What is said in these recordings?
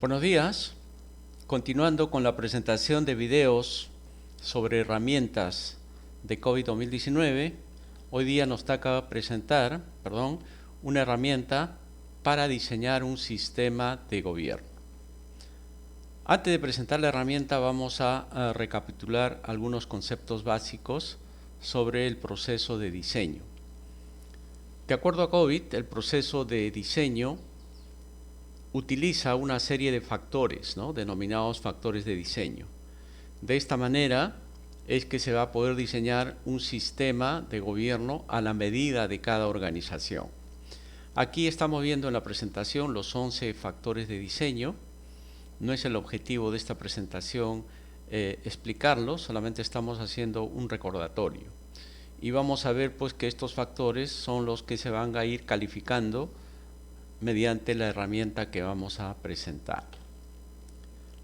Buenos días. Continuando con la presentación de videos sobre herramientas de COVID-2019, hoy día nos toca presentar, una herramienta para diseñar un sistema de gobierno. Antes de presentar la herramienta vamos a recapitular algunos conceptos básicos sobre el proceso de diseño. De acuerdo a COVID, el proceso de diseño utiliza una serie de factores, denominados factores de diseño. De esta manera es que se va a poder diseñar un sistema de gobierno a la medida de cada organización. Aquí estamos viendo en la presentación los 11 factores de diseño. No es el objetivo de esta presentación explicarlos, solamente estamos haciendo un recordatorio. Y vamos a ver pues que estos factores son los que se van a ir calificando mediante la herramienta que vamos a presentar.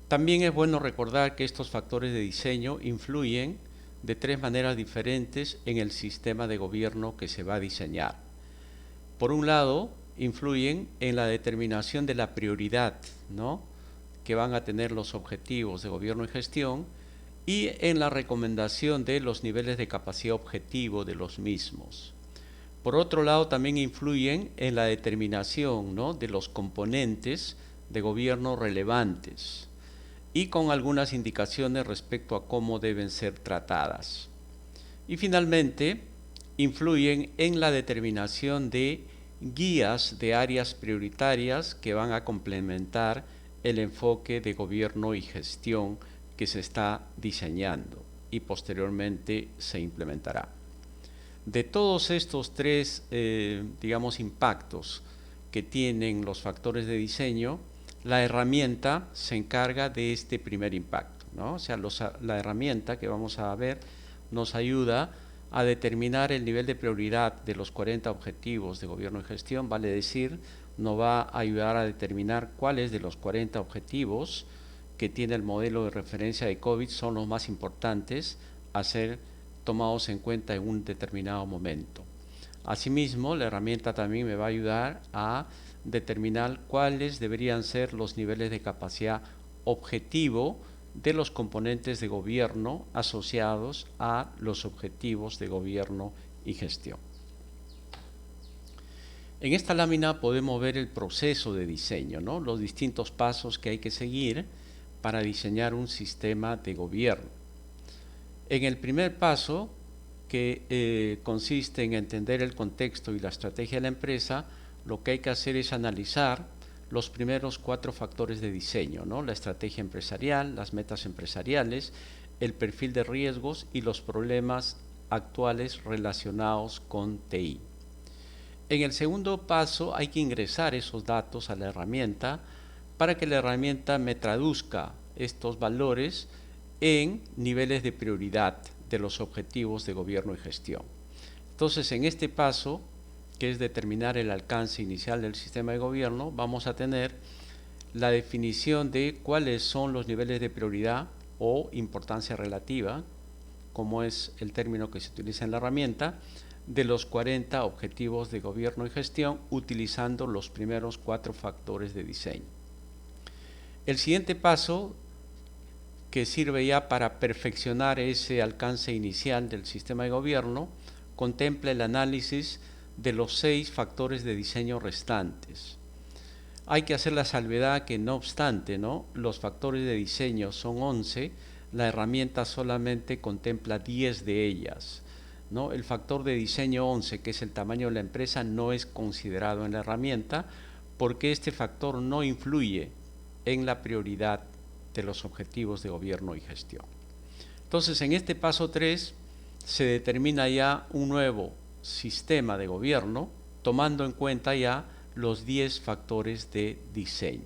También es bueno recordar que estos factores de diseño influyen de tres maneras diferentes en el sistema de gobierno que se va a diseñar. Por un lado, influyen en la determinación de la prioridad, que van a tener los objetivos de gobierno y gestión, y en la recomendación de los niveles de capacidad objetivo de los mismos. Por otro lado, también influyen en la determinación de los componentes de gobierno relevantes y con algunas indicaciones respecto a cómo deben ser tratadas. Y finalmente, influyen en la determinación de guías de áreas prioritarias que van a complementar el enfoque de gobierno y gestión que se está diseñando y posteriormente se implementará. De todos estos tres, impactos que tienen los factores de diseño, la herramienta se encarga de este primer impacto, O sea, la herramienta que vamos a ver nos ayuda a determinar el nivel de prioridad de los 40 objetivos de gobierno y gestión, vale decir, nos va a ayudar a determinar cuáles de los 40 objetivos que tiene el modelo de referencia de COVID son los más importantes a ser tomados en cuenta en un determinado momento. Asimismo, la herramienta también me va a ayudar a determinar cuáles deberían ser los niveles de capacidad objetivo de los componentes de gobierno asociados a los objetivos de gobierno y gestión. En esta lámina podemos ver el proceso de diseño, los distintos pasos que hay que seguir para diseñar un sistema de gobierno. En el primer paso, que consiste en entender el contexto y la estrategia de la empresa, lo que hay que hacer es analizar los primeros 4 factores de diseño, la estrategia empresarial, las metas empresariales, el perfil de riesgos y los problemas actuales relacionados con TI. En el segundo paso hay que ingresar esos datos a la herramienta para que la herramienta me traduzca estos valores en niveles de prioridad de los objetivos de gobierno y gestión. Entonces, en este paso, que es determinar el alcance inicial del sistema de gobierno, vamos a tener la definición de cuáles son los niveles de prioridad o importancia relativa, como es el término que se utiliza en la herramienta, de los 40 objetivos de gobierno y gestión, utilizando los primeros 4 factores de diseño. El siguiente paso, que sirve ya para perfeccionar ese alcance inicial del sistema de gobierno, contempla el análisis de los 6 factores de diseño restantes. Hay que hacer la salvedad que, no obstante, los factores de diseño son 11, la herramienta solamente contempla 10 de ellas. El factor de diseño 11, que es el tamaño de la empresa, no es considerado en la herramienta porque este factor no influye en la prioridad de los objetivos de gobierno y gestión. Entonces, en este paso 3 se determina ya un nuevo sistema de gobierno tomando en cuenta ya los 10 factores de diseño.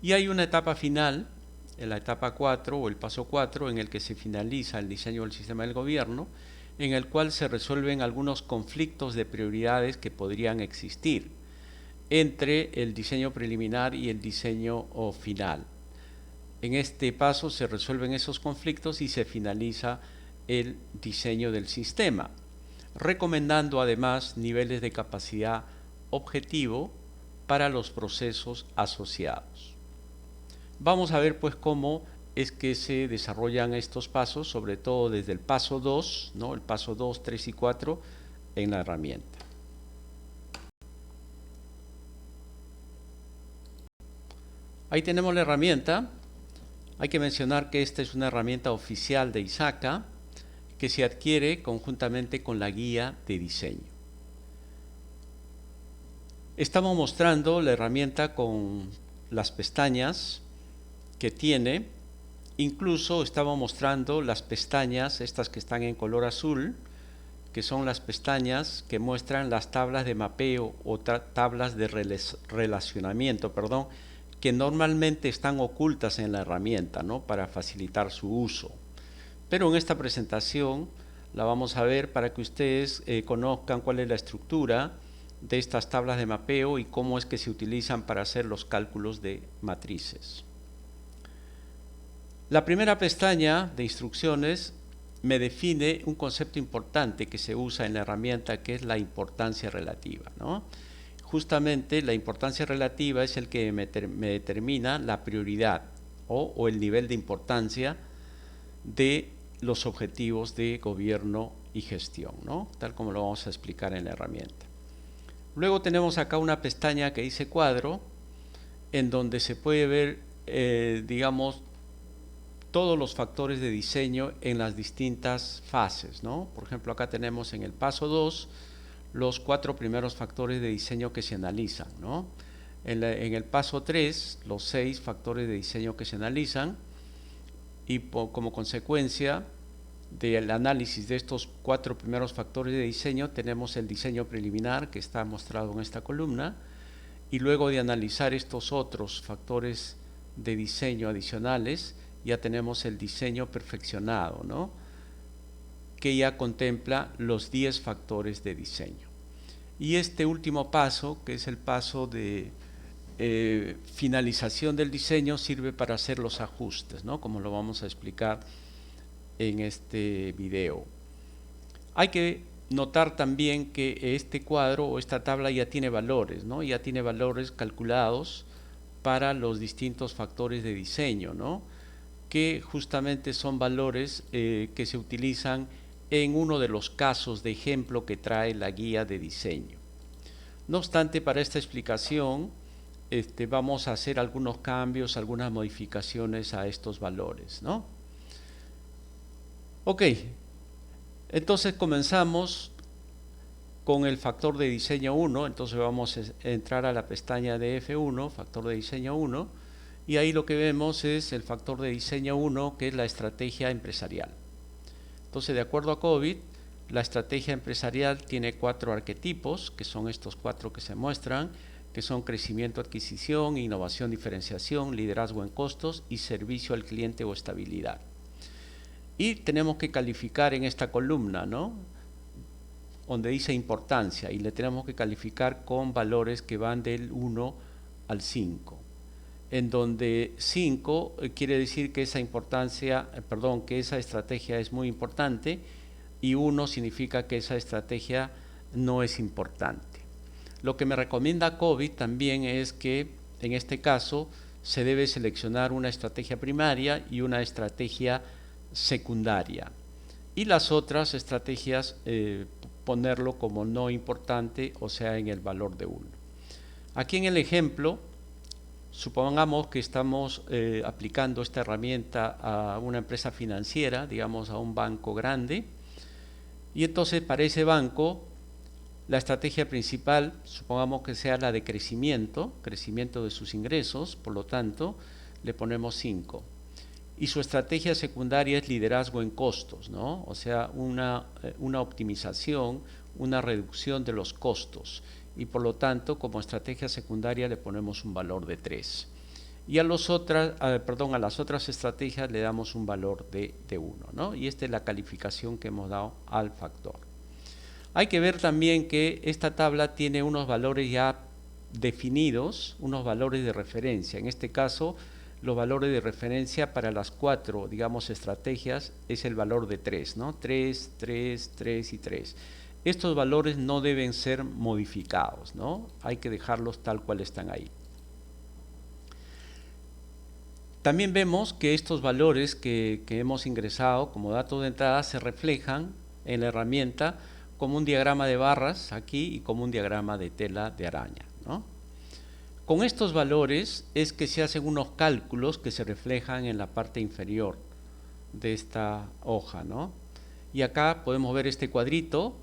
Y hay una etapa final, en la etapa 4 o el paso 4, en el que se finaliza el diseño del sistema del gobierno, en el cual se resuelven algunos conflictos de prioridades que podrían existir entre el diseño preliminar y el diseño final. En este paso se resuelven esos conflictos y se finaliza el diseño del sistema, recomendando además niveles de capacidad objetivo para los procesos asociados. Vamos a ver pues cómo es que se desarrollan estos pasos, sobre todo desde el paso 2, ¿no? El paso 2, 3 y 4 en la herramienta. Ahí tenemos la herramienta. Hay que mencionar que esta es una herramienta oficial de ISACA que se adquiere conjuntamente con la guía de diseño. Estamos mostrando la herramienta con las pestañas que tiene. Incluso estamos mostrando las pestañas, estas que están en color azul, que son las pestañas que muestran las tablas de mapeo o tablas de relacionamiento, que normalmente están ocultas en la herramienta, ¿no? Para facilitar su uso. Pero en esta presentación la vamos a ver para que ustedes conozcan cuál es la estructura de estas tablas de mapeo y cómo es que se utilizan para hacer los cálculos de matrices. La primera pestaña de instrucciones me define un concepto importante que se usa en la herramienta, que es la importancia relativa, ¿no? Justamente la importancia relativa es el que me determina la prioridad o el nivel de importancia de los objetivos de gobierno y gestión, ¿no? Tal como lo vamos a explicar en la herramienta. Luego tenemos acá una pestaña que dice cuadro, en donde se puede ver, digamos, todos los factores de diseño en las distintas fases, ¿no? Por ejemplo, acá tenemos en el paso 2 los 4 primeros factores de diseño que se analizan, ¿no? En el paso 3, los 6 factores de diseño que se analizan, y como consecuencia del análisis de estos 4 primeros factores de diseño tenemos el diseño preliminar, que está mostrado en esta columna, y luego de analizar estos otros factores de diseño adicionales, ya tenemos el diseño perfeccionado, ¿no? Que ya contempla los 10 factores de diseño. Y este último paso, que es el paso de finalización del diseño, sirve para hacer los ajustes, ¿no? Como lo vamos a explicar en este video. Hay que notar también que este cuadro o esta tabla ya tiene valores, ¿no? Ya tiene valores calculados para los distintos factores de diseño, ¿no? Que justamente son valores que se utilizan en uno de los casos de ejemplo que trae la guía de diseño. No obstante, para esta explicación vamos a hacer algunos cambios, algunas modificaciones a estos valores, ¿no? Ok, entonces comenzamos con el factor de diseño 1, entonces vamos a entrar a la pestaña de F1, factor de diseño 1, y ahí lo que vemos es el factor de diseño 1, que es la estrategia empresarial. Entonces, de acuerdo a COVID, la estrategia empresarial tiene 4 arquetipos, que son estos 4 que se muestran, que son crecimiento, adquisición, innovación, diferenciación, liderazgo en costos y servicio al cliente o estabilidad. Y tenemos que calificar en esta columna, ¿no? Donde dice importancia, y le tenemos que calificar con valores que van del 1 al 5. En donde 5 quiere decir que esa que esa estrategia es muy importante, y 1 significa que esa estrategia no es importante. Lo que me recomienda COVID también es que en este caso se debe seleccionar una estrategia primaria y una estrategia secundaria, y las otras estrategias ponerlo como no importante, o sea, en el valor de 1. Aquí en el ejemplo, supongamos que estamos aplicando esta herramienta a una empresa financiera, digamos a un banco grande, y entonces para ese banco la estrategia principal, supongamos que sea la de crecimiento de sus ingresos, por lo tanto le ponemos 5. Y su estrategia secundaria es liderazgo en costos, ¿no? O sea, una optimización, una reducción de los costos. Y por lo tanto, como estrategia secundaria le ponemos un valor de 3. Y a las otras estrategias le damos un valor de 1, ¿no? Y esta es la calificación que hemos dado al factor. Hay que ver también que esta tabla tiene unos valores ya definidos, unos valores de referencia. En este caso, los valores de referencia para las 4, digamos, estrategias es el valor de 3, ¿no? 3, 3, 3 y 3. Estos valores no deben ser modificados, ¿no? Hay que dejarlos tal cual están ahí. También vemos que estos valores que hemos ingresado como datos de entrada se reflejan en la herramienta como un diagrama de barras aquí y como un diagrama de tela de araña, ¿no? Con estos valores es que se hacen unos cálculos que se reflejan en la parte inferior de esta hoja, ¿no? Y acá podemos ver este cuadrito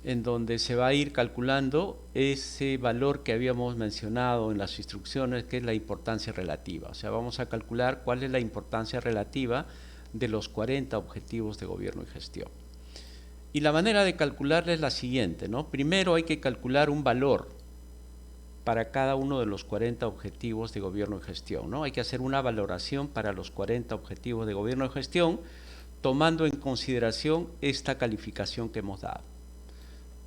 en donde se va a ir calculando ese valor que habíamos mencionado en las instrucciones, que es la importancia relativa. O sea, vamos a calcular cuál es la importancia relativa de los 40 objetivos de gobierno y gestión. Y la manera de calcularla es la siguiente, ¿no? Primero hay que calcular un valor para cada uno de los 40 objetivos de gobierno y gestión, ¿no? Hay que hacer una valoración para los 40 objetivos de gobierno y gestión, tomando en consideración esta calificación que hemos dado.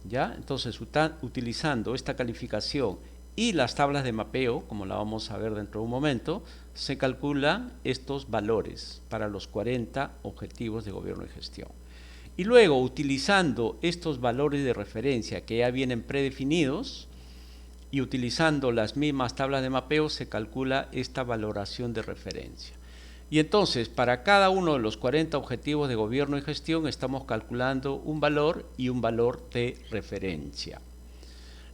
¿Ya? Entonces, utilizando esta calificación y las tablas de mapeo, como la vamos a ver dentro de un momento, se calculan estos valores para los 40 objetivos de gobierno y gestión. Y luego, utilizando estos valores de referencia que ya vienen predefinidos y utilizando las mismas tablas de mapeo, se calcula esta valoración de referencia. Y entonces, para cada uno de los 40 objetivos de gobierno y gestión, estamos calculando un valor y un valor de referencia.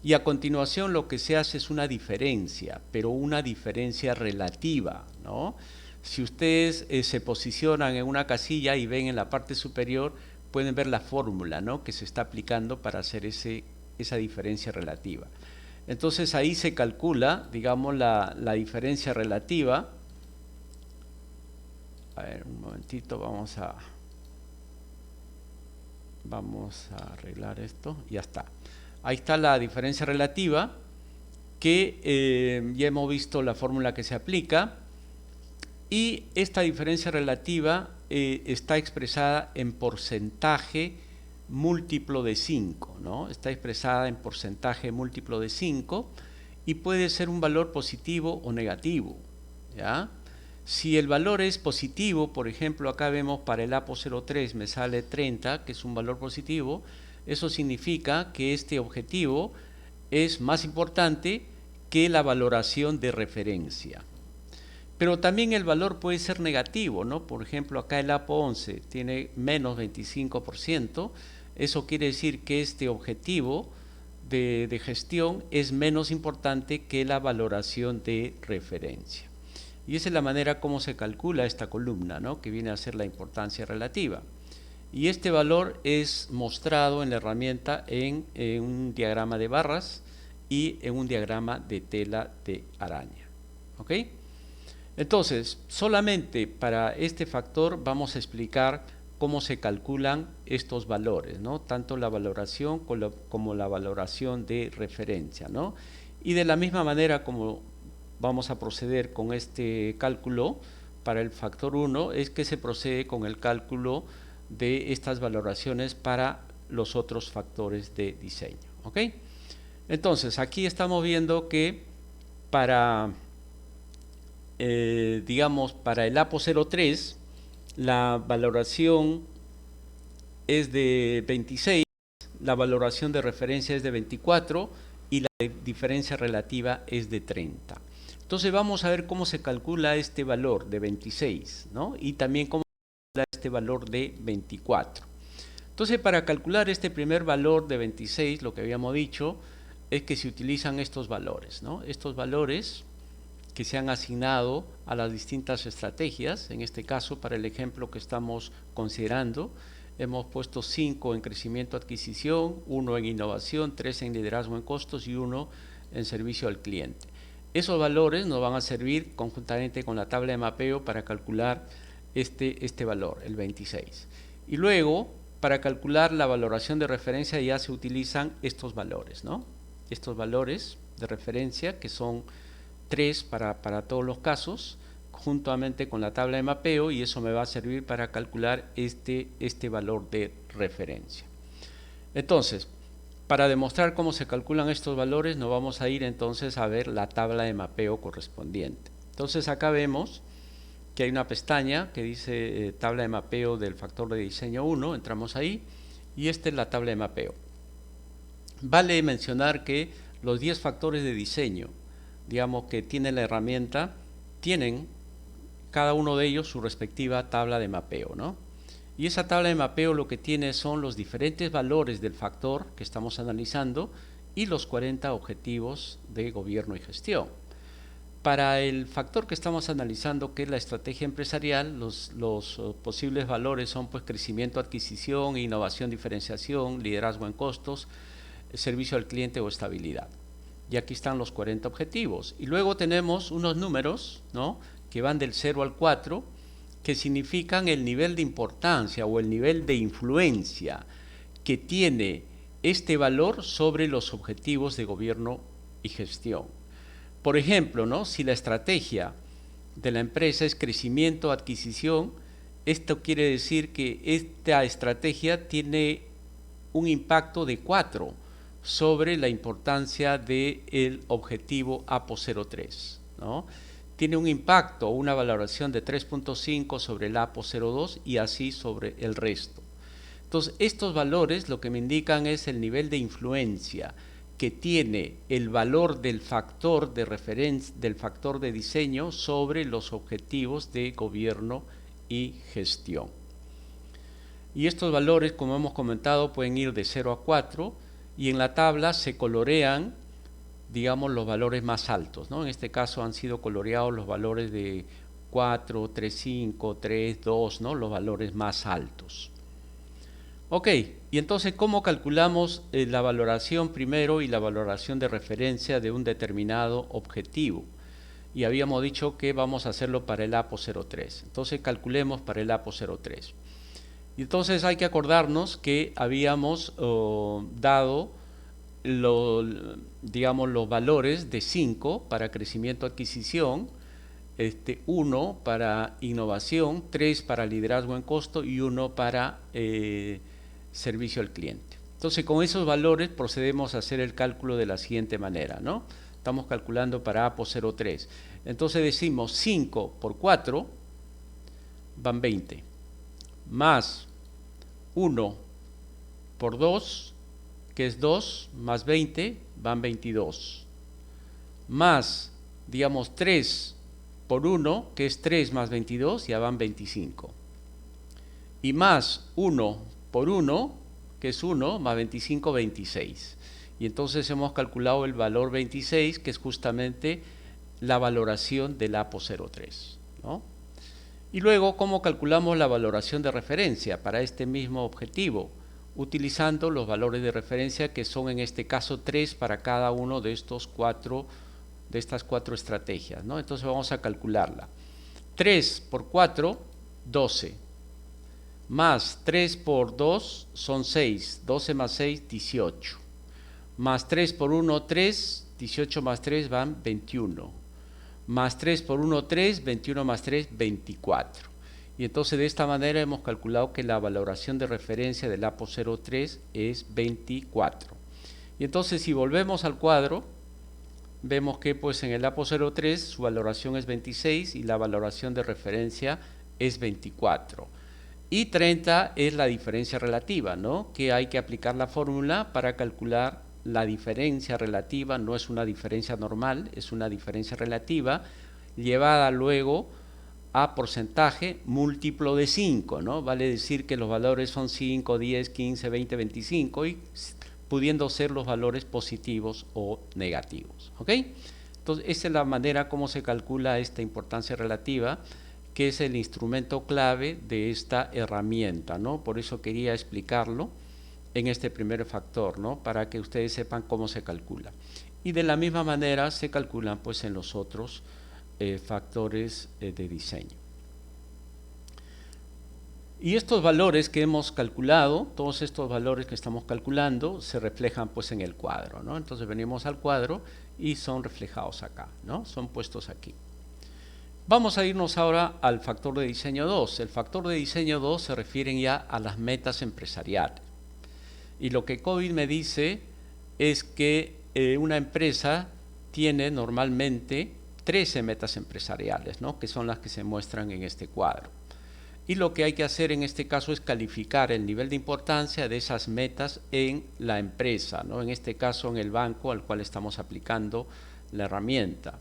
Y a continuación lo que se hace es una diferencia, pero una diferencia relativa, ¿no? Si ustedes se posicionan en una casilla y ven en la parte superior, pueden ver la fórmula, ¿no?, que se está aplicando para hacer esa diferencia relativa. Entonces ahí se calcula, digamos, la diferencia relativa. A ver, un momentito, vamos a arreglar esto. Ya está. Ahí está la diferencia relativa, que ya hemos visto la fórmula que se aplica. Y esta diferencia relativa está expresada en porcentaje múltiplo de 5, ¿no? Está expresada en porcentaje múltiplo de 5 y puede ser un valor positivo o negativo, ¿ya? Si el valor es positivo, por ejemplo, acá vemos para el APO03 me sale 30, que es un valor positivo, eso significa que este objetivo es más importante que la valoración de referencia. Pero también el valor puede ser negativo, ¿no? Por ejemplo, acá el APO11 tiene menos 25%, eso quiere decir que este objetivo de gestión es menos importante que la valoración de referencia. Y esa es la manera como se calcula esta columna, ¿no?, que viene a ser la importancia relativa. Y este valor es mostrado en la herramienta en un diagrama de barras y en un diagrama de tela de araña. ¿Ok? Entonces, solamente para este factor vamos a explicar cómo se calculan estos valores, ¿no?, tanto la valoración como la valoración de referencia, ¿no? Y de la misma manera como vamos a proceder con este cálculo para el factor 1, es que se procede con el cálculo de estas valoraciones para los otros factores de diseño. ¿Ok? Entonces, aquí estamos viendo que para, digamos, para el APO03, la valoración es de 26, la valoración de referencia es de 24 y la diferencia relativa es de 30. Entonces vamos a ver cómo se calcula este valor de 26, ¿no?, y también cómo se calcula este valor de 24. Entonces, para calcular este primer valor de 26, lo que habíamos dicho es que se utilizan estos valores, ¿no?, estos valores que se han asignado a las distintas estrategias. En este caso, para el ejemplo que estamos considerando, hemos puesto 5 en crecimiento adquisición, 1 en innovación, 3 en liderazgo en costos y 1 en servicio al cliente. Esos valores nos van a servir conjuntamente con la tabla de mapeo para calcular este valor, el 26. Y luego, para calcular la valoración de referencia, ya se utilizan estos valores, ¿no?, estos valores de referencia, que son 3 para todos los casos, juntamente con la tabla de mapeo, y eso me va a servir para calcular este valor de referencia. Entonces, para demostrar cómo se calculan estos valores, nos vamos a ir entonces a ver la tabla de mapeo correspondiente. Entonces acá vemos que hay una pestaña que dice tabla de mapeo del factor de diseño 1, entramos ahí, y esta es la tabla de mapeo. Vale mencionar que los 10 factores de diseño, digamos, que tiene la herramienta, tienen cada uno de ellos su respectiva tabla de mapeo, ¿no? Y esa tabla de mapeo lo que tiene son los diferentes valores del factor que estamos analizando y los 40 objetivos de gobierno y gestión. Para el factor que estamos analizando, que es la estrategia empresarial, los posibles valores son pues crecimiento, adquisición, innovación, diferenciación, liderazgo en costos, servicio al cliente o estabilidad. Y aquí están los 40 objetivos. Y luego tenemos unos números, ¿no?, que van del 0 al 4, que significan el nivel de importancia o el nivel de influencia que tiene este valor sobre los objetivos de gobierno y gestión. Por ejemplo, ¿no?, si la estrategia de la empresa es crecimiento, adquisición, esto quiere decir que esta estrategia tiene un impacto de 4 sobre la importancia del objetivo APO03, ¿no? Tiene un impacto o una valoración de 3.5 sobre el APO02 y así sobre el resto. Entonces, estos valores lo que me indican es el nivel de influencia que tiene el valor del factor de referencia, del factor de diseño sobre los objetivos de gobierno y gestión. Y estos valores, como hemos comentado, pueden ir de 0 a 4 y en la tabla se colorean, digamos, los valores más altos, ¿no? En este caso han sido coloreados los valores de 4, 3, 5, 3, 2, ¿no?, los valores más altos. Ok, y entonces, ¿cómo calculamos la valoración primero y la valoración de referencia de un determinado objetivo? Y habíamos dicho que vamos a hacerlo para el APO03. Entonces, calculemos para el APO03. Y entonces hay que acordarnos que habíamos dado digamos, los valores de 5 para crecimiento-adquisición, 1 para innovación, 3 para liderazgo en costo y 1 para servicio al cliente. Entonces, con esos valores procedemos a hacer el cálculo de la siguiente manera, ¿no? Estamos calculando para APO03. Entonces decimos 5 por 4 van 20, más 1 por 2, que es 2, más 20, van 22, más, digamos, 3 por 1, que es 3 más 22, ya van 25, y más 1 por 1, que es 1, más 25, 26. Y entonces hemos calculado el valor 26, que es justamente la valoración del APO03, ¿no? Y luego, ¿cómo calculamos la valoración de referencia para este mismo objetivo? Utilizando los valores de referencia, que son en este caso 3 para cada uno de estas cuatro estrategias, ¿no? Entonces vamos a calcularla. 3 por 4, 12. Más 3 por 2 son 6. 12 más 6, 18. Más 3 por 1, 3. 18 más 3 van 21. Más 3 por 1, 3. 21 más 3, 24. Y entonces de esta manera hemos calculado que la valoración de referencia del APO03 es 24. Y entonces, si volvemos al cuadro, vemos que pues en el APO03 su valoración es 26 y la valoración de referencia es 24. Y 30 es la diferencia relativa, ¿no?, que hay que aplicar la fórmula para calcular la diferencia relativa. No es una diferencia normal, es una diferencia relativa llevada luego a porcentaje múltiplo de 5, ¿no? Vale decir que los valores son 5, 10, 15, 20, 25 y pudiendo ser los valores positivos o negativos, ¿ok? Entonces, esa es la manera como se calcula esta importancia relativa, que es el instrumento clave de esta herramienta, ¿no? Por eso quería explicarlo en este primer factor, ¿no?, para que ustedes sepan cómo se calcula. Y de la misma manera se calculan pues en los otros factores de diseño. Y estos valores que hemos calculado, todos estos valores que estamos calculando, se reflejan pues en el cuadro, ¿no? Entonces venimos al cuadro y son reflejados acá, ¿no? Son puestos aquí. Vamos a irnos ahora al factor de diseño 2. El factor de diseño 2 se refieren ya a las metas empresariales. Y lo que COVID me dice es que una empresa tiene normalmente 13 metas empresariales, ¿no?, que son las que se muestran en este cuadro. Y lo que hay que hacer en este caso es calificar el nivel de importancia de esas metas en la empresa, ¿no?, en este caso en el banco al cual estamos aplicando la herramienta.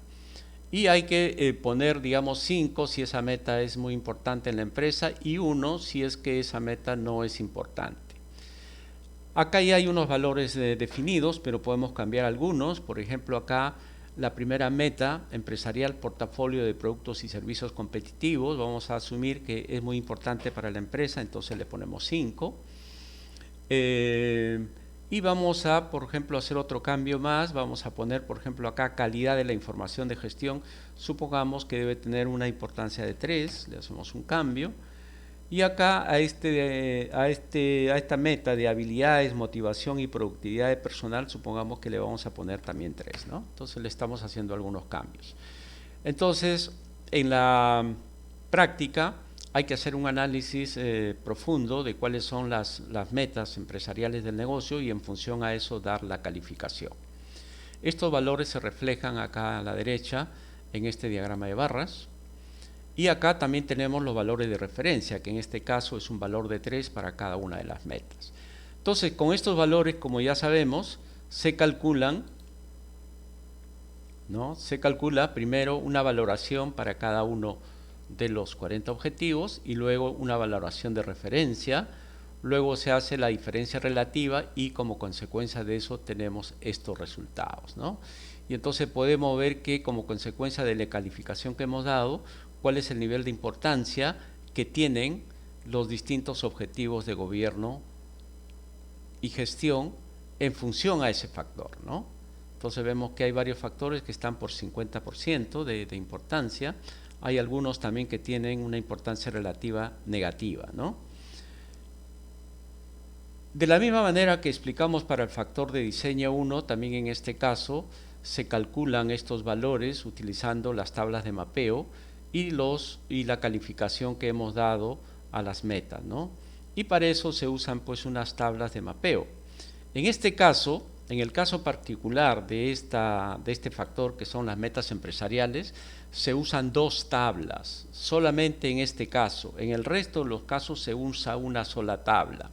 Y hay que poner, digamos, 5 si esa meta es muy importante en la empresa y 1 si es que esa meta no es importante. Acá ya hay unos valores definidos, pero podemos cambiar algunos. Por ejemplo, acá la primera meta empresarial, portafolio de productos y servicios competitivos. Vamos a asumir que es muy importante para la empresa, entonces le ponemos 5. Y vamos a, por ejemplo, hacer otro cambio más. Vamos a poner, por ejemplo, acá calidad de la información de gestión. Supongamos que debe tener una importancia de 3. Le hacemos un cambio. Y acá a esta meta de habilidades, motivación y productividad de personal, supongamos que le vamos a poner también 3, ¿no? Entonces le estamos haciendo algunos cambios. Entonces, en la práctica hay que hacer un análisis profundo de cuáles son las metas empresariales del negocio y en función a eso dar la calificación. Estos valores se reflejan acá a la derecha en este diagrama de barras. Y acá también tenemos los valores de referencia, que en este caso es un valor de 3 para cada una de las metas. Entonces, con estos valores, como ya sabemos, se calculan, ¿no? Se calcula primero una valoración para cada uno de los 40 objetivos y luego una valoración de referencia. Luego se hace la diferencia relativa y como consecuencia de eso tenemos estos resultados, ¿no? Y entonces podemos ver que como consecuencia de la calificación que hemos dado, cuál es el nivel de importancia que tienen los distintos objetivos de gobierno y gestión en función a ese factor, ¿no? Entonces vemos que hay varios factores que están por 50% de importancia. Hay algunos también que tienen una importancia relativa negativa, ¿no? De la misma manera que explicamos para el factor de diseño 1, también en este caso se calculan estos valores utilizando las tablas de mapeo y la calificación que hemos dado a las metas, ¿no? Y para eso se usan pues unas tablas de mapeo. En este caso, en el caso particular de este factor que son las metas empresariales, se usan 2 tablas, solamente en este caso. En el resto de los casos se usa una sola tabla.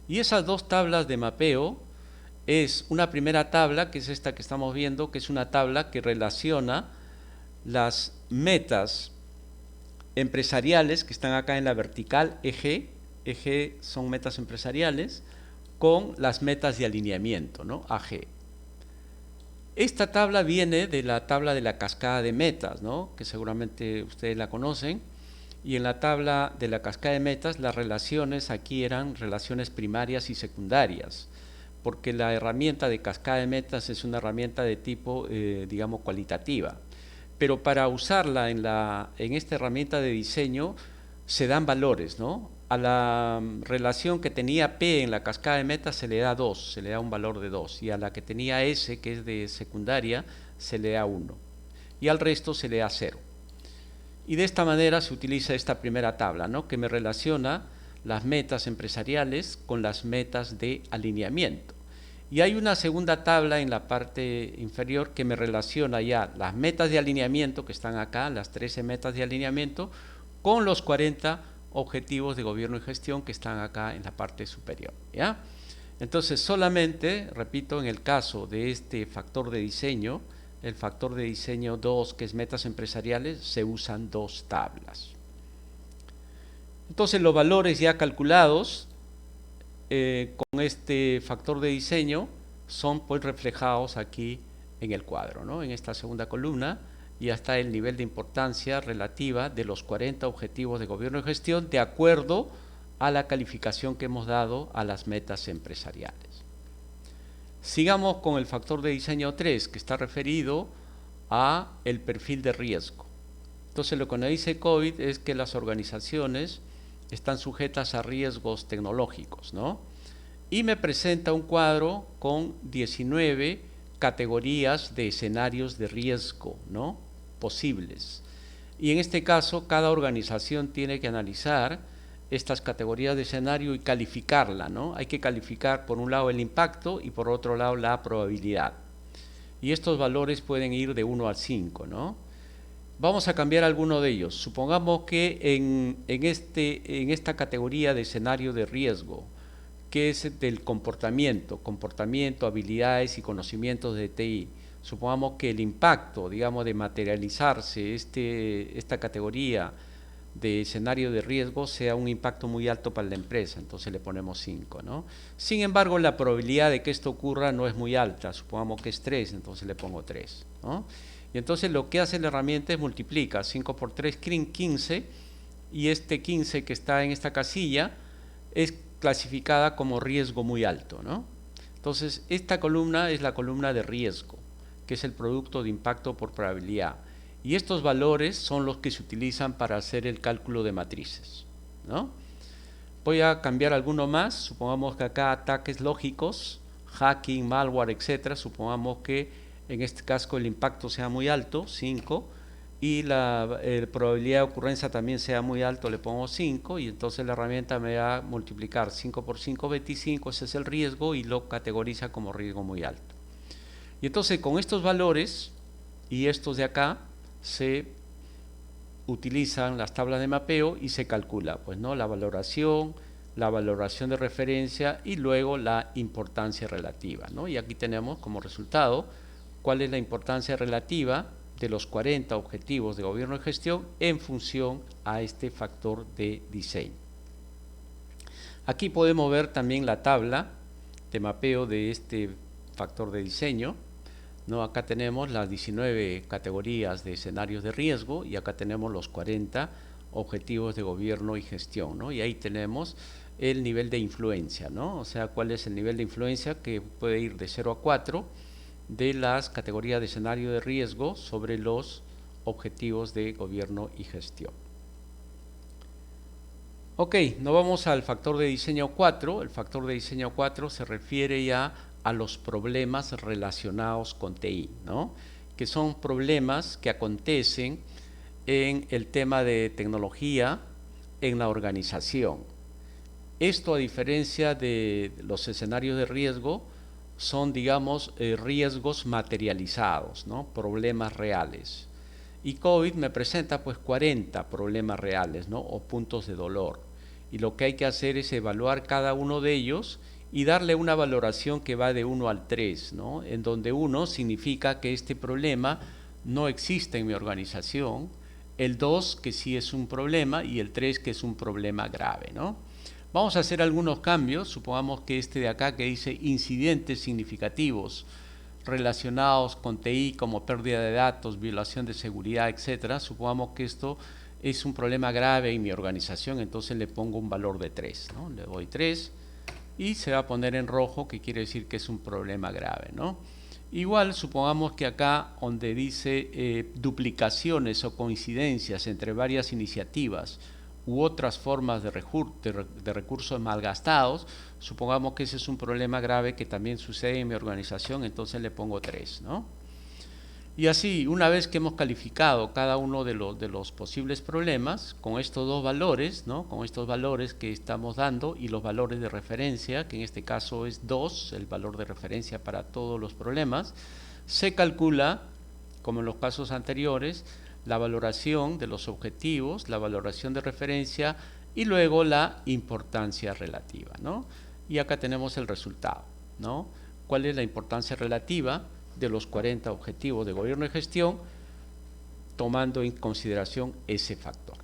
Y esas 2 tablas de mapeo es una primera tabla, que es esta que estamos viendo, que es una tabla que relaciona las metas empresariales que están acá en la vertical, eje son metas empresariales, con las metas de alineamiento, ¿no? AG. Esta tabla viene de la tabla de la cascada de metas, ¿no? Que seguramente ustedes la conocen. Y en la tabla de la cascada de metas, las relaciones aquí eran relaciones primarias y secundarias, porque la herramienta de cascada de metas es una herramienta de tipo, digamos, cualitativa. Pero para usarla en esta herramienta de diseño se dan valores, ¿no? A la relación que tenía P en la cascada de metas se le da 2, se le da un valor de 2, y a la que tenía S, que es de secundaria, se le da 1, y al resto se le da 0. Y de esta manera se utiliza esta primera tabla, ¿no? Que me relaciona las metas empresariales con las metas de alineamiento. Y hay una segunda tabla en la parte inferior que me relaciona ya las metas de alineamiento que están acá, las 13 metas de alineamiento, con los 40 objetivos de gobierno y gestión que están acá en la parte superior, ¿ya? Entonces solamente, repito, en el caso de este factor de diseño, el factor de diseño 2, que es metas empresariales, se usan 2 tablas. Entonces los valores ya calculados con este factor de diseño son pues reflejados aquí en el cuadro, ¿no? En esta segunda columna ya está el nivel de importancia relativa de los 40 objetivos de gobierno y gestión de acuerdo a la calificación que hemos dado a las metas empresariales. Sigamos con el factor de diseño 3, que está referido a el perfil de riesgo. Entonces lo que nos dice COVID es que las organizaciones están sujetas a riesgos tecnológicos, ¿no? Y me presenta un cuadro con 19 categorías de escenarios de riesgo, ¿no? Posibles. Y en este caso, cada organización tiene que analizar estas categorías de escenario y calificarla, ¿no? Hay que calificar por un lado el impacto y por otro lado la probabilidad. Y estos valores pueden ir de 1 al 5, ¿no? Vamos a cambiar alguno de ellos. Supongamos que en esta categoría de escenario de riesgo, que es del comportamiento, habilidades y conocimientos de TI, supongamos que el impacto, digamos, de materializarse esta categoría de escenario de riesgo sea un impacto muy alto para la empresa, entonces le ponemos 5, ¿no? Sin embargo, la probabilidad de que esto ocurra no es muy alta, supongamos que es 3, entonces le pongo 3, ¿no? Y entonces lo que hace la herramienta es multiplica 5 por 3, 15, y este 15 que está en esta casilla es clasificada como riesgo muy alto, ¿no? Entonces, esta columna es la columna de riesgo, que es el producto de impacto por probabilidad. Y estos valores son los que se utilizan para hacer el cálculo de matrices, ¿no? Voy a cambiar alguno más. Supongamos que acá ataques lógicos, hacking, malware, etcétera. Supongamos que en este caso el impacto sea muy alto, 5, y la probabilidad de ocurrencia también sea muy alto, le pongo 5, y entonces la herramienta me va a multiplicar 5 por 5, 25, ese es el riesgo, y lo categoriza como riesgo muy alto. Y entonces con estos valores y estos de acá se utilizan las tablas de mapeo y se calcula, pues, ¿no?, la valoración de referencia y luego la importancia relativa, ¿no? Y aquí tenemos como resultado cuál es la importancia relativa de los 40 objetivos de gobierno y gestión en función a este factor de diseño. Aquí podemos ver también la tabla de mapeo de este factor de diseño, ¿no? Acá tenemos las 19 categorías de escenarios de riesgo y acá tenemos los 40 objetivos de gobierno y gestión, ¿no? Y ahí tenemos el nivel de influencia, ¿no? O sea, cuál es el nivel de influencia que puede ir de 0 a 4 de las categorías de escenario de riesgo sobre los objetivos de gobierno y gestión. Ok, nos vamos al factor de diseño 4. El factor de diseño 4 se refiere ya a los problemas relacionados con TI, ¿no? Que son problemas que acontecen en el tema de tecnología en la organización. Esto, a diferencia de los escenarios de riesgo, son, digamos, riesgos materializados, ¿no? Problemas reales. Y COVID me presenta pues 40 problemas reales, ¿no?, o puntos de dolor. Y lo que hay que hacer es evaluar cada uno de ellos y darle una valoración que va de 1 al 3, ¿no?, en donde 1 significa que este problema no existe en mi organización, el 2 que sí es un problema y el 3 que es un problema grave, ¿no? Vamos a hacer algunos cambios. Supongamos que este de acá que dice incidentes significativos relacionados con TI como pérdida de datos, violación de seguridad, etcétera. Supongamos que esto es un problema grave en mi organización, entonces le pongo un valor de 3, ¿no? Le doy 3 y se va a poner en rojo, que quiere decir que es un problema grave, ¿no? Igual, supongamos que acá donde dice duplicaciones o coincidencias entre varias iniciativas u otras formas de recursos malgastados, supongamos que ese es un problema grave que también sucede en mi organización, entonces le pongo 3, ¿no? Y así, una vez que hemos calificado cada uno de los posibles problemas con estos dos valores, ¿no?, con estos valores que estamos dando y los valores de referencia, que en este caso es 2, el valor de referencia para todos los problemas, se calcula, como en los casos anteriores, la valoración de los objetivos, la valoración de referencia y luego la importancia relativa, ¿no? Y acá tenemos el resultado, ¿no? ¿Cuál es la importancia relativa de los 40 objetivos de gobierno y gestión, tomando en consideración ese factor?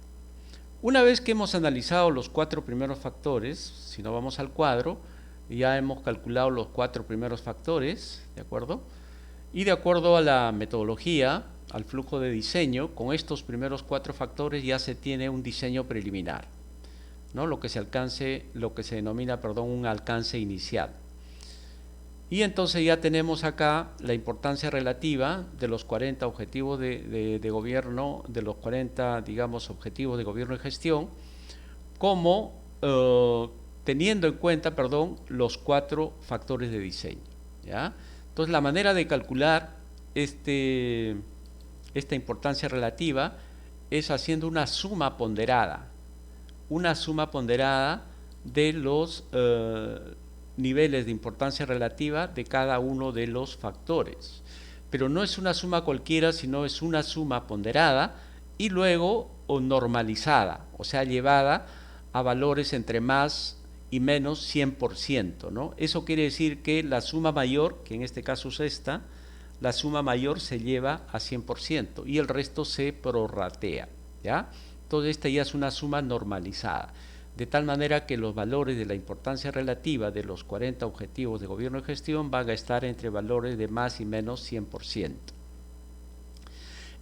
Una vez que hemos analizado los 4 primeros factores, si no vamos al cuadro, ya hemos calculado los 4 primeros factores, ¿de acuerdo? Y de acuerdo a la metodología, al flujo de diseño, con estos primeros 4 factores ya se tiene un diseño preliminar, ¿no?, lo que se denomina, un alcance inicial. Y entonces ya tenemos acá la importancia relativa de los 40 objetivos de gobierno, de los 40, digamos, objetivos de gobierno y gestión, como teniendo en cuenta, los 4 factores de diseño, ¿ya? Entonces la manera de calcular esta importancia relativa es haciendo una suma ponderada de los niveles de importancia relativa de cada uno de los factores. Pero no es una suma cualquiera, sino es una suma ponderada y luego normalizada, o sea, llevada a valores entre más y menos 100%, ¿no? Eso quiere decir que la suma mayor, que en este caso es esta, la suma mayor se lleva a 100% y el resto se prorratea, ¿ya? Entonces esta ya es una suma normalizada, de tal manera que los valores de la importancia relativa de los 40 objetivos de gobierno y gestión van a estar entre valores de más y menos 100%.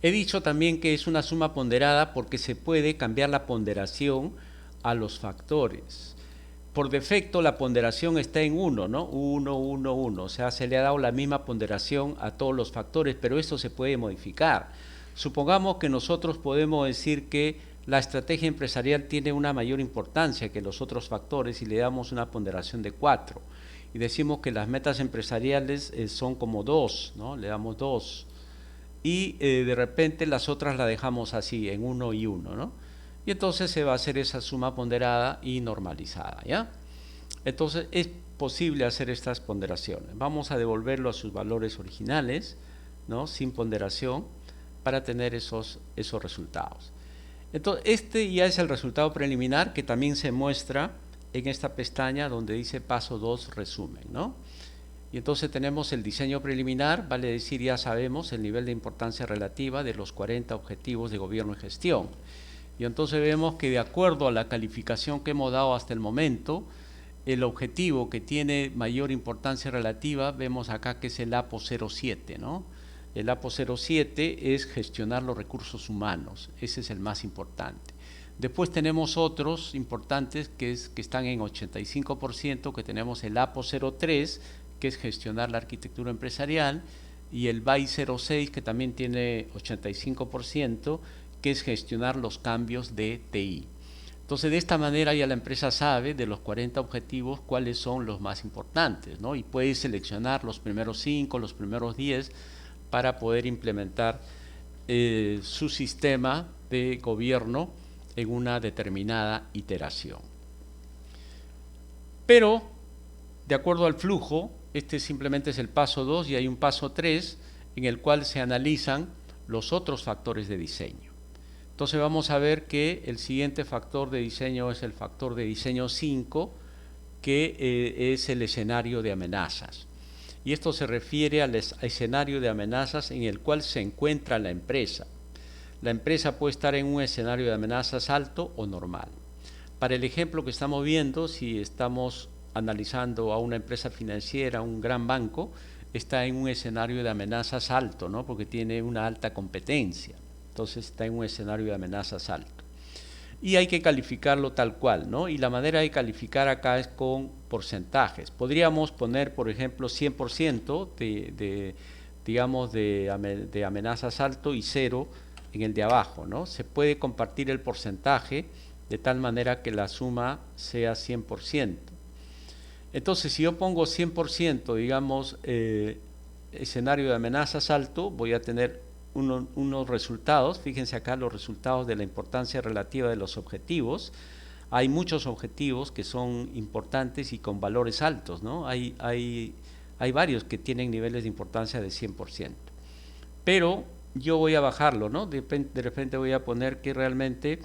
He dicho también que es una suma ponderada porque se puede cambiar la ponderación a los factores. Por defecto la ponderación está en 1, ¿no? 1, 1, 1, o sea, se le ha dado la misma ponderación a todos los factores, pero esto se puede modificar. Supongamos que nosotros podemos decir que la estrategia empresarial tiene una mayor importancia que los otros factores y le damos una ponderación de 4. Y decimos que las metas empresariales son como 2, ¿no? Le damos 2. Y de repente las otras la dejamos así, en 1 y 1, ¿no? Y entonces se va a hacer esa suma ponderada y normalizada, ¿ya? Entonces es posible hacer estas ponderaciones. Vamos a devolverlo a sus valores originales, ¿no? Sin ponderación, para tener esos resultados. Entonces este ya es el resultado preliminar que también se muestra en esta pestaña donde dice paso 2 resumen, ¿no? Y entonces tenemos el diseño preliminar, vale decir, ya sabemos el nivel de importancia relativa de los 40 objetivos de gobierno y gestión. Y entonces vemos que de acuerdo a la calificación que hemos dado hasta el momento, el objetivo que tiene mayor importancia relativa, vemos acá que es el APO 07, ¿no? El APO 07 es gestionar los recursos humanos, ese es el más importante. Después tenemos otros importantes que están en 85%, que tenemos el APO 03, que es gestionar la arquitectura empresarial, y el BAI 06, que también tiene 85%, que es gestionar los cambios de TI. Entonces, de esta manera ya la empresa sabe de los 40 objetivos cuáles son los más importantes, ¿no? Y puede seleccionar los primeros 5, los primeros 10 para poder implementar su sistema de gobierno en una determinada iteración. Pero, de acuerdo al flujo, este simplemente es el paso 2 y hay un paso 3 en el cual se analizan los otros factores de diseño. Entonces vamos a ver que el siguiente factor de diseño es el factor de diseño 5, que es el escenario de amenazas. Y esto se refiere al escenario de amenazas en el cual se encuentra la empresa. La empresa puede estar en un escenario de amenazas alto o normal. Para el ejemplo que estamos viendo, si estamos analizando a una empresa financiera, un gran banco, está en un escenario de amenazas alto, ¿no? Porque tiene una alta competencia. Entonces está en un escenario de amenazas alto. Y hay que calificarlo tal cual, ¿no? Y la manera de calificar acá es con porcentajes. Podríamos poner, por ejemplo, 100% de amenazas alto y 0 en el de abajo, ¿no? Se puede compartir el porcentaje de tal manera que la suma sea 100%. Entonces, si yo pongo 100%, digamos, escenario de amenazas alto, voy a tener unos resultados. Fíjense acá los resultados de la importancia relativa de los objetivos. Hay muchos objetivos que son importantes y con valores altos, ¿no? Hay varios que tienen niveles de importancia de 100%. Pero yo voy a bajarlo, ¿no? De repente voy a poner que realmente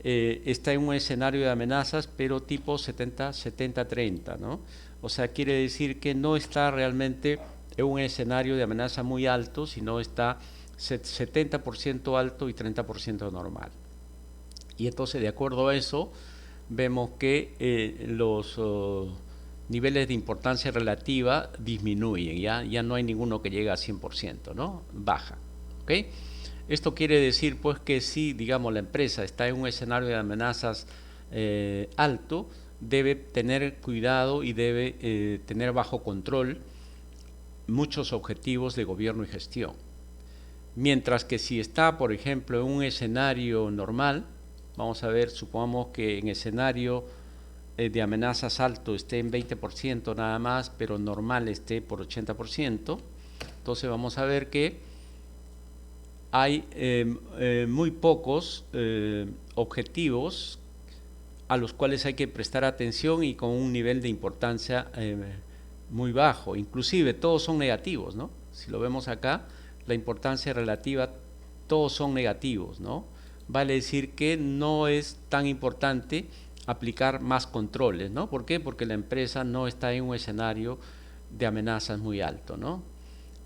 está en un escenario de amenazas, pero tipo 70-30, ¿no? O sea, quiere decir que no está realmente en un escenario de amenaza muy alto, sino está 70% alto y 30% normal. Y entonces, de acuerdo a eso, vemos que los niveles de importancia relativa disminuyen, ya no hay ninguno que llegue a 100%, ¿no? Baja, ¿ok? Esto quiere decir, pues, que si, digamos, la empresa está en un escenario de amenazas alto, debe tener cuidado y debe tener bajo control muchos objetivos de gobierno y gestión. Mientras que si está, por ejemplo, en un escenario normal, vamos a ver, supongamos que en escenario de amenazas alto esté en 20% nada más, pero normal esté por 80%, entonces vamos a ver que hay muy pocos objetivos a los cuales hay que prestar atención y con un nivel de importancia muy bajo. Inclusive todos son negativos, ¿no? Si lo vemos acá, la importancia relativa, todos son negativos, ¿no? Vale decir que no es tan importante aplicar más controles, ¿no? ¿Por qué? Porque la empresa no está en un escenario de amenazas muy alto, ¿no?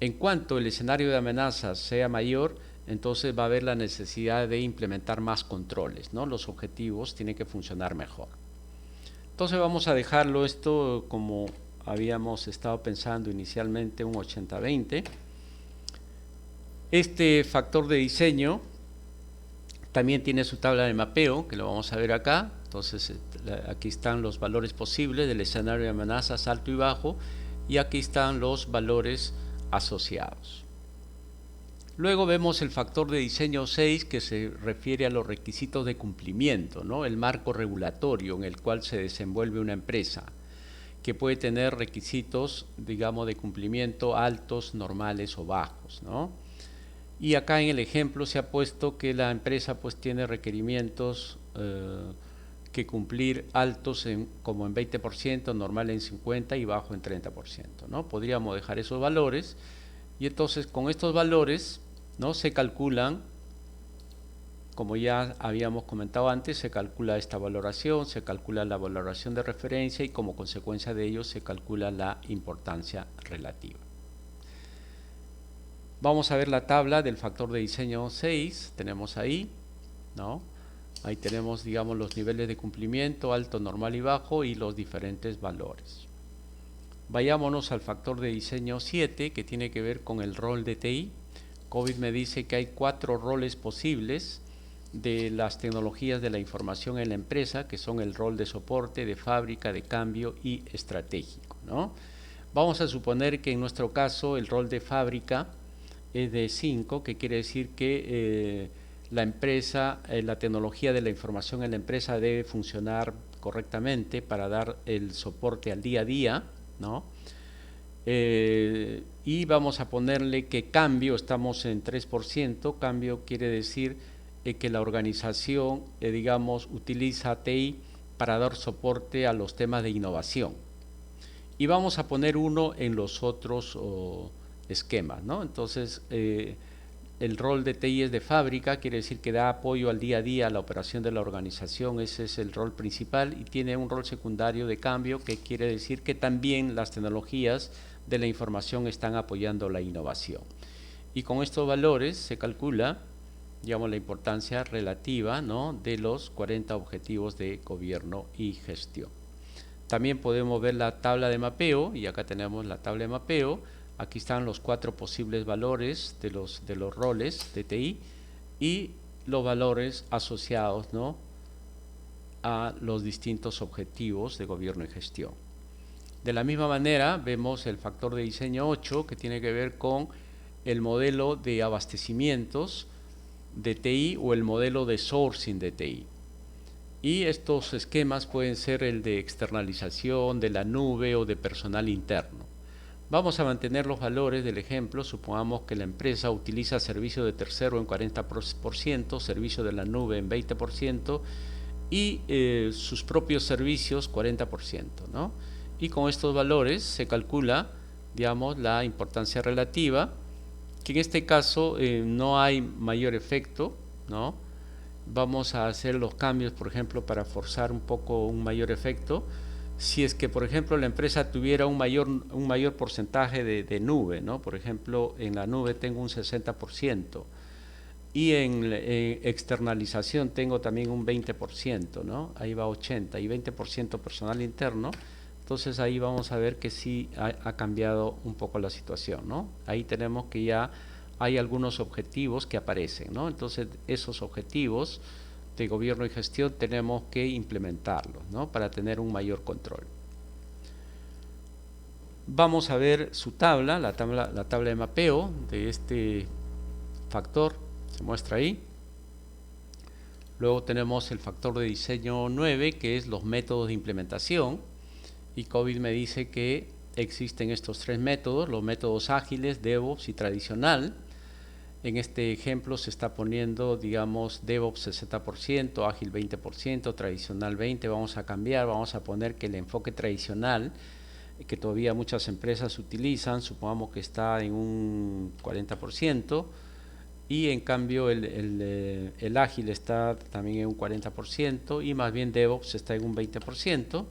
En cuanto el escenario de amenazas sea mayor, entonces va a haber la necesidad de implementar más controles, ¿no? Los objetivos tienen que funcionar mejor. Entonces vamos a dejarlo esto como habíamos estado pensando inicialmente, un 80-20. Este factor de diseño también tiene su tabla de mapeo, que lo vamos a ver acá. Entonces aquí están los valores posibles del escenario de amenazas alto y bajo, y aquí están los valores asociados. Luego vemos el factor de diseño 6, que se refiere a los requisitos de cumplimiento, ¿no? El marco regulatorio en el cual se desenvuelve una empresa, que puede tener requisitos, digamos, de cumplimiento altos, normales o bajos, ¿no? Y acá en el ejemplo se ha puesto que la empresa pues tiene requerimientos que cumplir altos como en 20%, normal en 50% y bajo en 30%, ¿no? Podríamos dejar esos valores, y entonces con estos valores, ¿no?, se calculan, como ya habíamos comentado antes, se calcula esta valoración, se calcula la valoración de referencia, y como consecuencia de ello se calcula la importancia relativa. Vamos a ver la tabla del factor de diseño 6, tenemos ahí, ¿no? Ahí tenemos, digamos, los niveles de cumplimiento, alto, normal y bajo, y los diferentes valores. Vayámonos al factor de diseño 7, que tiene que ver con el rol de TI. COVID me dice que hay 4 roles posibles de las tecnologías de la información en la empresa, que son el rol de soporte, de fábrica, de cambio y estratégico, ¿no? Vamos a suponer que en nuestro caso el rol de fábrica es de 5, que quiere decir que la empresa, la tecnología de la información en la empresa debe funcionar correctamente para dar el soporte al día a día, ¿no? Y vamos a ponerle que cambio, estamos en 3%, cambio quiere decir que la organización, digamos, utiliza TI para dar soporte a los temas de innovación. Y vamos a poner 1 en los otros esquemas, ¿no? Entonces, el rol de TI es de fábrica, quiere decir que da apoyo al día a día a la operación de la organización, ese es el rol principal, y tiene un rol secundario de cambio, que quiere decir que también las tecnologías de la información están apoyando la innovación. Y con estos valores se calcula, digamos, la importancia relativa, ¿no?, de los 40 objetivos de gobierno y gestión. También podemos ver la tabla de mapeo, y acá tenemos la tabla de mapeo. Aquí están los 4 posibles valores de los roles de TI y los valores asociados, ¿no?, a los distintos objetivos de gobierno y gestión. De la misma manera vemos el factor de diseño 8, que tiene que ver con el modelo de abastecimientos de TI o el modelo de sourcing de TI. Y estos esquemas pueden ser el de externalización, de la nube o de personal interno. Vamos a mantener los valores del ejemplo. Supongamos que la empresa utiliza servicio de tercero en 40%, servicio de la nube en 20% y sus propios servicios 40%, ¿no? Y con estos valores se calcula, digamos, la importancia relativa, que en este caso no hay mayor efecto, ¿no? Vamos a hacer los cambios, por ejemplo, para forzar un poco un mayor efecto. Si es que, por ejemplo, la empresa tuviera un mayor porcentaje de nube, ¿no? Por ejemplo, en la nube tengo un 60% y en externalización tengo también un 20%, ¿no? Ahí va 80% y 20% personal interno. Entonces ahí vamos a ver que sí ha cambiado un poco la situación, ¿no? Ahí tenemos que ya hay algunos objetivos que aparecen, ¿no? Entonces esos objetivos de gobierno y gestión tenemos que implementarlos, ¿no?, para tener un mayor control. Vamos a ver su tabla, la tabla de mapeo de este factor, se muestra ahí. Luego tenemos el factor de diseño 9, que es los métodos de implementación, y COVID me dice que existen estos 3 métodos, los métodos ágiles, DevOps y tradicional. En este ejemplo se está poniendo, digamos, DevOps 60%, ágil 20%, tradicional 20%. Vamos a cambiar, vamos a poner que el enfoque tradicional, que todavía muchas empresas utilizan, supongamos que está en un 40%, y en cambio el ágil está también en un 40%, y más bien DevOps está en un 20%.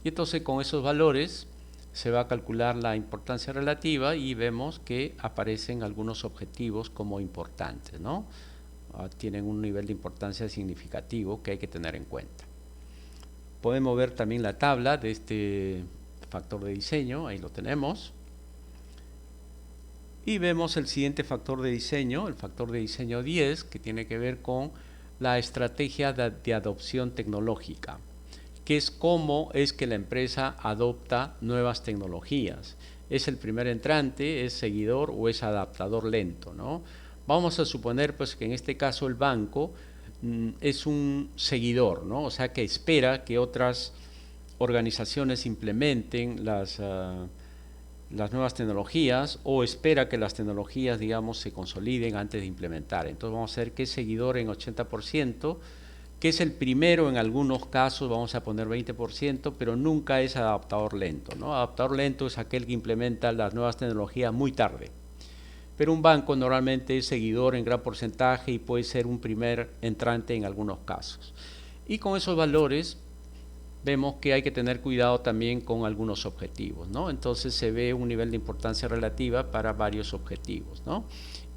Y entonces con esos valores se va a calcular la importancia relativa y vemos que aparecen algunos objetivos como importantes, ¿no? Tienen un nivel de importancia significativo que hay que tener en cuenta. Podemos ver también la tabla de este factor de diseño, ahí lo tenemos. Y vemos el siguiente factor de diseño, el factor de diseño 10, que tiene que ver con la estrategia de adopción tecnológica, que es cómo es que la empresa adopta nuevas tecnologías. ¿Es el primer entrante, es seguidor o es adaptador lento, ¿no? Vamos a suponer pues que en este caso el banco es un seguidor, ¿no? O sea que espera que otras organizaciones implementen las nuevas tecnologías o espera que las tecnologías, digamos, se consoliden antes de implementar. Entonces vamos a ver que es seguidor en 80%, que es el primero en algunos casos, vamos a poner 20%, pero nunca es adaptador lento, ¿no? Adaptador lento es aquel que implementa las nuevas tecnologías muy tarde. Pero un banco normalmente es seguidor en gran porcentaje y puede ser un primer entrante en algunos casos. Y con esos valores vemos que hay que tener cuidado también con algunos objetivos, ¿no? Entonces se ve un nivel de importancia relativa para varios objetivos, ¿no?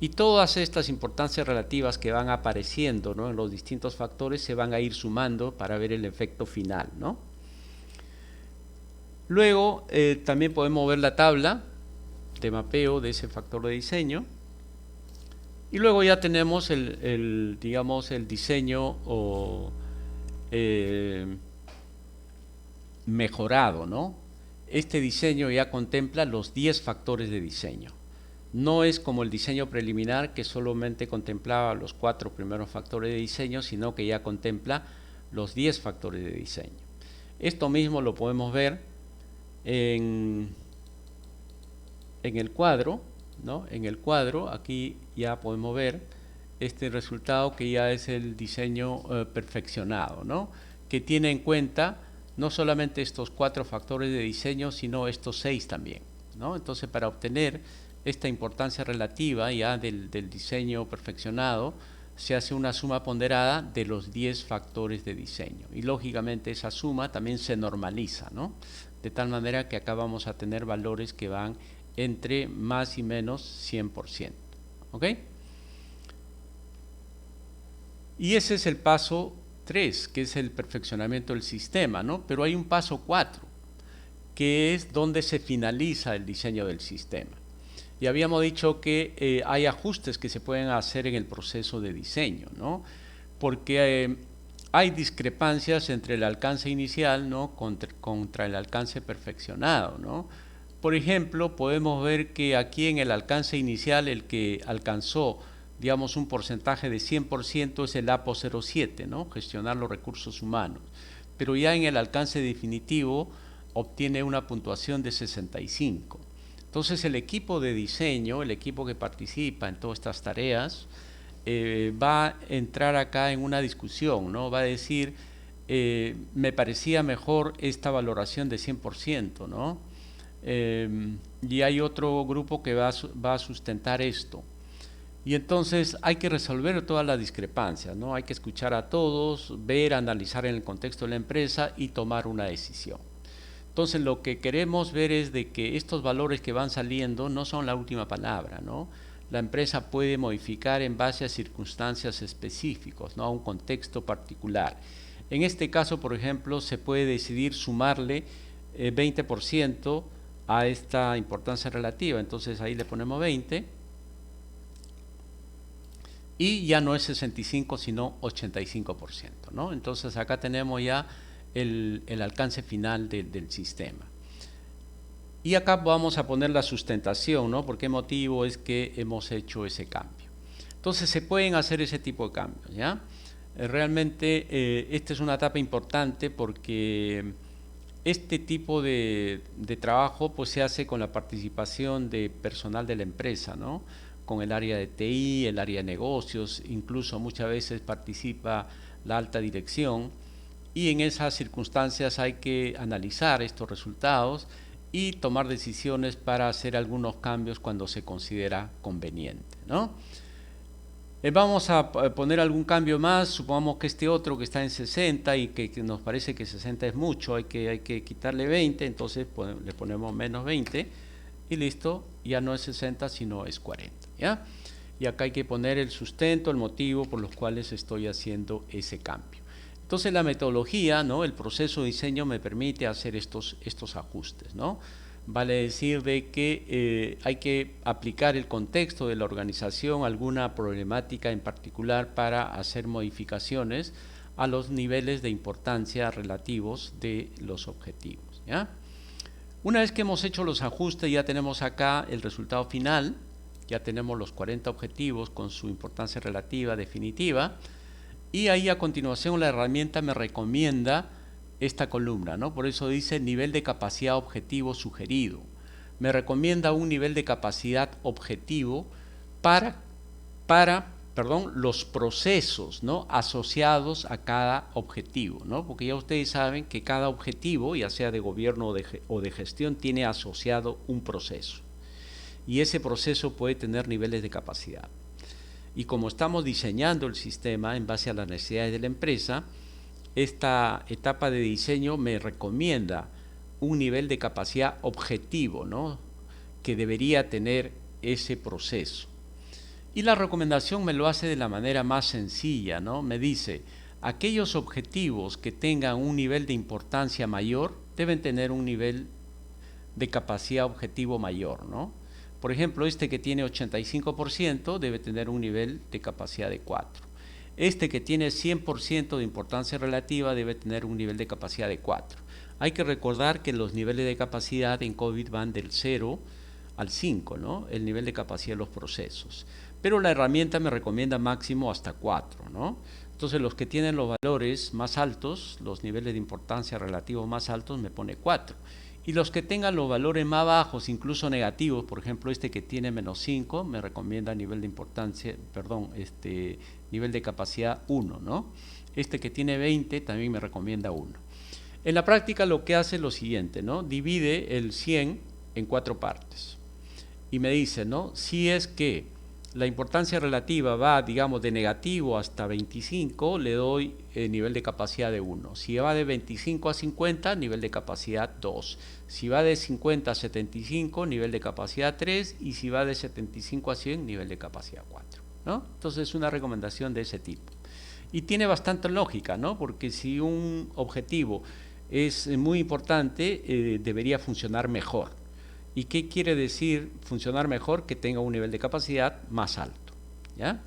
Y todas estas importancias relativas que van apareciendo, ¿no?, en los distintos factores se van a ir sumando para ver el efecto final, ¿no? Luego también podemos ver la tabla de mapeo de ese factor de diseño. Y luego ya tenemos digamos, el diseño mejorado, ¿no? Este diseño ya contempla los 10 factores de diseño. No es como el diseño preliminar, que solamente contemplaba los 4 primeros factores de diseño, sino que ya contempla los 10 factores de diseño. Esto mismo lo podemos ver en el cuadro, ¿no? En el cuadro aquí ya podemos ver este resultado que ya es el diseño perfeccionado, ¿no? Que tiene en cuenta no solamente estos 4 factores de diseño, sino estos 6 también, ¿no? Entonces, para obtener esta importancia relativa ya del diseño perfeccionado, se hace una suma ponderada de los 10 factores de diseño. Y lógicamente esa suma también se normaliza, ¿no? De tal manera que acá vamos a tener valores que van entre más y menos 100%. ¿Ok? Y ese es el paso 3, que es el perfeccionamiento del sistema, ¿no? Pero hay un paso 4, que es donde se finaliza el diseño del sistema. Y habíamos dicho que hay ajustes que se pueden hacer en el proceso de diseño, ¿no? Porque hay discrepancias entre el alcance inicial, ¿no?, contra el alcance perfeccionado, ¿no? Por ejemplo, podemos ver que aquí en el alcance inicial el que alcanzó, digamos, un porcentaje de 100% es el APO 07, ¿no?, gestionar los recursos humanos. Pero ya en el alcance definitivo obtiene una puntuación de 65. Entonces el equipo de diseño, el equipo que participa en todas estas tareas, va a entrar acá en una discusión, ¿no? Va a decir, me parecía mejor esta valoración de 100%, ¿no? Y hay otro grupo que va a sustentar esto. Y entonces hay que resolver todas las discrepancias, ¿no? Hay que escuchar a todos, ver, analizar en el contexto de la empresa y tomar una decisión. Entonces lo que queremos ver es de que estos valores que van saliendo no son la última palabra, ¿no? La empresa puede modificar en base a circunstancias específicas, ¿no?, a un contexto particular. En este caso, por ejemplo, se puede decidir sumarle 20% a esta importancia relativa. Entonces ahí le ponemos 20 y ya no es 65 sino 85%, ¿no? Entonces acá tenemos ya el alcance final del sistema. Y acá vamos a poner la sustentación, ¿no? ¿Por qué motivo es que hemos hecho ese cambio? Entonces se pueden hacer ese tipo de cambios, ¿ya? Realmente esta es una etapa importante porque este tipo de trabajo pues se hace con la participación de personal de la empresa, ¿no?, con el área de TI, el área de negocios, incluso muchas veces participa la alta dirección, y en esas circunstancias hay que analizar estos resultados y tomar decisiones para hacer algunos cambios cuando se considera conveniente, ¿no? Vamos a poner algún cambio más, supongamos que este otro que está en 60 y que nos parece que 60 es mucho, hay que quitarle 20, entonces le ponemos menos 20 y listo, ya no es 60 sino es 40, ¿ya? Y acá hay que poner el sustento, el motivo por los cuales estoy haciendo ese cambio. Entonces la metodología, ¿no? El proceso de diseño me permite hacer estos ajustes, ¿no? Vale decir de que hay que aplicar el contexto de la organización, alguna problemática en particular para hacer modificaciones a los niveles de importancia relativos de los objetivos, ¿ya? Una vez que hemos hecho los ajustes, ya tenemos acá el resultado final, ya tenemos los 40 objetivos con su importancia relativa definitiva, y ahí a continuación la herramienta me recomienda esta columna, ¿no? Por eso dice nivel de capacidad objetivo sugerido. Me recomienda un nivel de capacidad objetivo para los procesos, ¿no? Asociados a cada objetivo, ¿no? Porque ya ustedes saben que cada objetivo, ya sea de gobierno o de gestión, tiene asociado un proceso. Y ese proceso puede tener niveles de capacidad. Y como estamos diseñando el sistema en base a las necesidades de la empresa, esta etapa de diseño me recomienda un nivel de capacidad objetivo, ¿no? Que debería tener ese proceso. Y la recomendación me lo hace de la manera más sencilla, ¿no? Me dice, aquellos objetivos que tengan un nivel de importancia mayor deben tener un nivel de capacidad objetivo mayor, ¿no? Por ejemplo, este que tiene 85% debe tener un nivel de capacidad de 4. Este que tiene 100% de importancia relativa debe tener un nivel de capacidad de 4. Hay que recordar que los niveles de capacidad en COVID van del 0 al 5, ¿no? El nivel de capacidad de los procesos. Pero la herramienta me recomienda máximo hasta 4, ¿no? Entonces los que tienen los valores más altos, los niveles de importancia relativos más altos, me pone 4. Y los que tengan los valores más bajos, incluso negativos, por ejemplo este que tiene menos 5, me recomienda nivel de importancia, nivel de capacidad 1, ¿no? Este que tiene 20 también me recomienda 1. En la práctica lo que hace es lo siguiente, ¿no? Divide el 100 en 4 partes. Y me dice, ¿no? Si es que la importancia relativa va, digamos, de negativo hasta 25, le doy nivel de capacidad de 1. Si va de 25 a 50, nivel de capacidad 2. Si va de 50 a 75, nivel de capacidad 3. Y si va de 75 a 100, nivel de capacidad 4, ¿no? Entonces es una recomendación de ese tipo. Y tiene bastante lógica, ¿no? Porque si un objetivo es muy importante, debería funcionar mejor. ¿Y qué quiere decir funcionar mejor? Que tenga un nivel de capacidad más alto, ¿ya?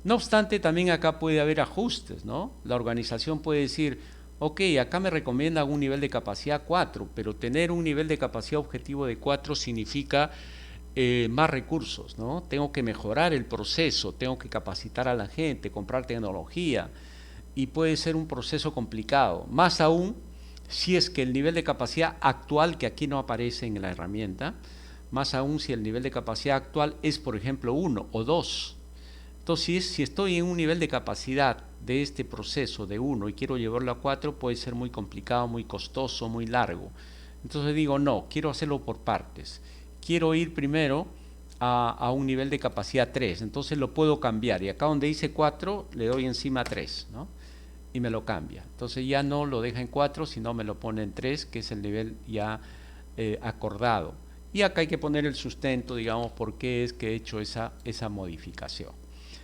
No obstante, también acá puede haber ajustes, ¿no? La organización puede decir, ok, acá me recomienda un nivel de capacidad 4, pero tener un nivel de capacidad objetivo de 4 significa más recursos, ¿no? Tengo que mejorar el proceso, tengo que capacitar a la gente, comprar tecnología, y puede ser un proceso complicado. Más aún, si es que el nivel de capacidad actual, que aquí no aparece en la herramienta, más aún si el nivel de capacidad actual es, por ejemplo, 1 o 2. Entonces, si estoy en un nivel de capacidad de este proceso de 1 y quiero llevarlo a 4, puede ser muy complicado, muy costoso, muy largo. Entonces digo, no, quiero hacerlo por partes. Quiero ir primero a un nivel de capacidad 3, entonces lo puedo cambiar. Y acá donde dice 4, le doy encima 3, ¿no? Y me lo cambia. Entonces ya no lo deja en 4, sino me lo pone en 3, que es el nivel ya acordado. Y acá hay que poner el sustento, digamos, por qué es que he hecho esa modificación.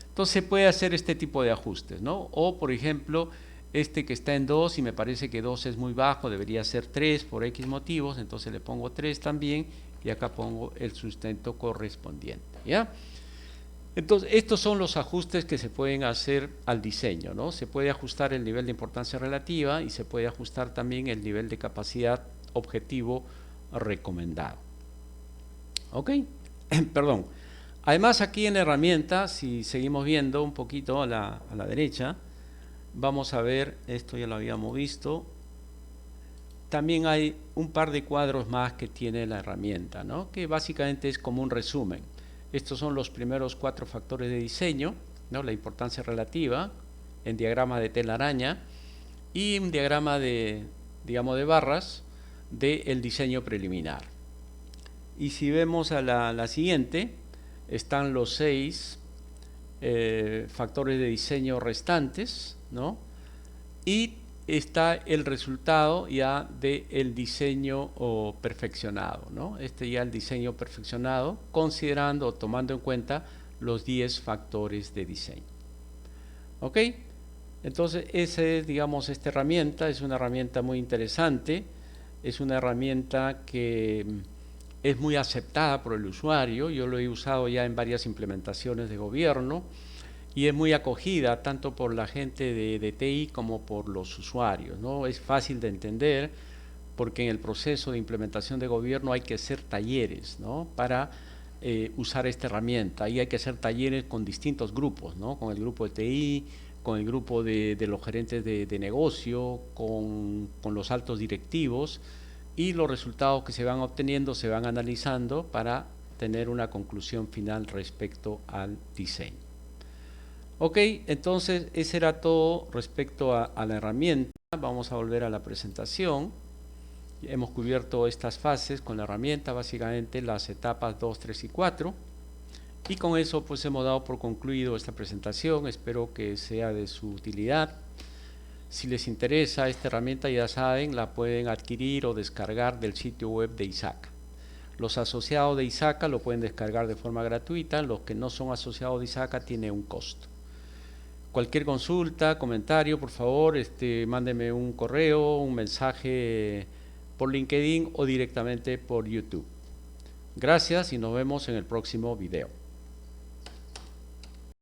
Entonces se puede hacer este tipo de ajustes, ¿no? O, por ejemplo, este que está en 2 y me parece que 2 es muy bajo, debería ser 3 por X motivos, entonces le pongo 3 también y acá pongo el sustento correspondiente, ¿ya? Entonces, estos son los ajustes que se pueden hacer al diseño, ¿no? Se puede ajustar el nivel de importancia relativa y se puede ajustar también el nivel de capacidad objetivo recomendado. ¿Ok? Perdón. Además, aquí en la herramienta, si seguimos viendo un poquito a la derecha, vamos a ver, esto ya lo habíamos visto, también hay un par de cuadros más que tiene la herramienta, ¿no? Que básicamente es como un resumen. Estos son los primeros 4 factores de diseño, ¿no? La importancia relativa en diagrama de telaraña y un diagrama de, digamos, de barras del diseño preliminar. Y si vemos a la siguiente, están los 6 factores de diseño restantes, ¿no? Y está el resultado ya del diseño perfeccionado, ¿no? Este ya el diseño perfeccionado, considerando o tomando en cuenta los 10 factores de diseño. ¿Ok? Entonces, esa es, digamos, esta herramienta, es una herramienta muy interesante, es una herramienta que es muy aceptada por el usuario, yo lo he usado ya en varias implementaciones de gobierno, y es muy acogida tanto por la gente de TI como por los usuarios, ¿no? Es fácil de entender porque en el proceso de implementación de gobierno hay que hacer talleres, ¿no? Para usar esta herramienta, y hay que hacer talleres con distintos grupos, ¿no? Con el grupo de TI, con el grupo de los gerentes de negocio, con los altos directivos, y los resultados que se van obteniendo se van analizando para tener una conclusión final respecto al diseño. Ok, entonces ese era todo respecto a la herramienta. Vamos a volver a la presentación. Hemos cubierto estas fases con la herramienta, básicamente las etapas 2, 3 y 4. Y con eso pues hemos dado por concluido esta presentación. Espero que sea de su utilidad. Si les interesa esta herramienta, ya saben, la pueden adquirir o descargar del sitio web de ISACA. Los asociados de ISACA lo pueden descargar de forma gratuita. Los que no son asociados de ISACA tienen un costo. Cualquier consulta, comentario, por favor, mándeme un correo, un mensaje por LinkedIn o directamente por YouTube. Gracias y nos vemos en el próximo video.